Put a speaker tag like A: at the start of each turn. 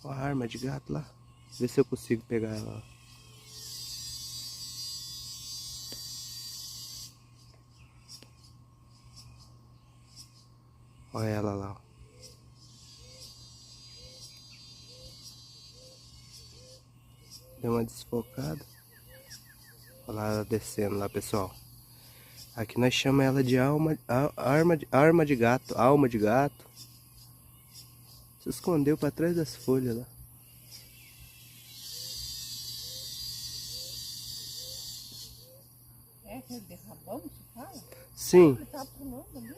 A: Olha a arma de gato lá. Vê se eu consigo pegar ela. Olha ela lá. Ó. Deu uma desfocada. Olha lá ela descendo lá, pessoal. Aqui nós chamamos ela de arma de gato, alma de gato. Se escondeu para trás das folhas lá.
B: É aquele de rabão que fala?
A: Sim.
B: Ele tá pulando ali.